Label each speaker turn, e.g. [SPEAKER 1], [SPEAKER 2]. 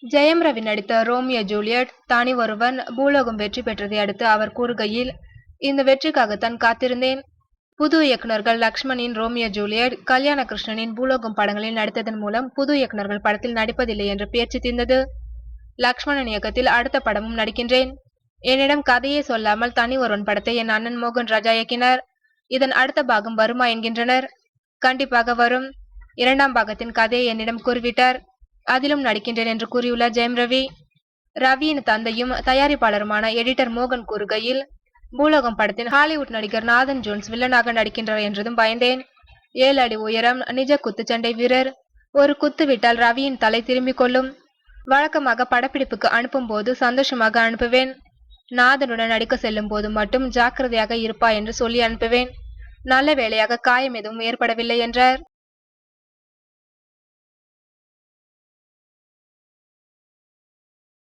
[SPEAKER 1] ஜெயம் ரவி நடித்த Romeo Juliet தனி ஒருவன் பூலோகம் வெற்றி பெற்றதை அடுத்து அவர் கூறுகையில், இந்த வெற்றிக்காகத்தான் காத்திருந்தேன். புது இயக்குனர்கள் லக்ஷ்மணின் ரோமியோ ஜூலியட், கல்யாண கிருஷ்ணனின் பூலோகம் படங்களில் நடித்ததன் மூலம் புது இயக்குனர்கள் படத்தில் நடிப்பதில்லை என்ற பேச்சு தீர்ந்தது. லக்ஷ்மணன் இயக்கத்தில் அடுத்த படமும் நடிக்கின்றேன். என்னிடம் கதையே சொல்லாமல் தனி ஒருவன் படத்தை என் அண்ணன் மோகன் ராஜா இயக்கினார். இதன் அடுத்த பாகம் வருமா என்கின்றனர். கண்டிப்பாக வரும். 2ஆம் பாகத்தின் கதையை என்னிடம் கூறிவிட்டார். அதிலும் நடிக்கின்றேன் என்று கூறியுள்ளார் ஜெயம் ரவி. ரவியின் தந்தையும் தயாரிப்பாளருமான எடிட்டர் மோகன் கூறுகையில், பூலோகம் படத்தின் ஹாலிவுட் நடிகர் நாதன் ஜோன்ஸ் வில்லனாக நடிக்கின்றார் என்றதும் பயந்தேன். 7 அடி உயரம், நிஜ குத்துச்சண்டை வீரர். ஒரு குத்து விட்டால் ரவியின் தலை திரும்பிக் கொள்ளும். வழக்கமாக படப்பிடிப்புக்கு அனுப்பும் போது சந்தோஷமாக அனுப்புவேன். நாதனுடன் நடிக்க செல்லும் போது மட்டும் ஜாக்கிரதையாக இருப்பா என்று சொல்லி அனுப்புவேன். நல்ல வேளையாக காயம் எதுவும் ஏற்படவில்லை என்றார்.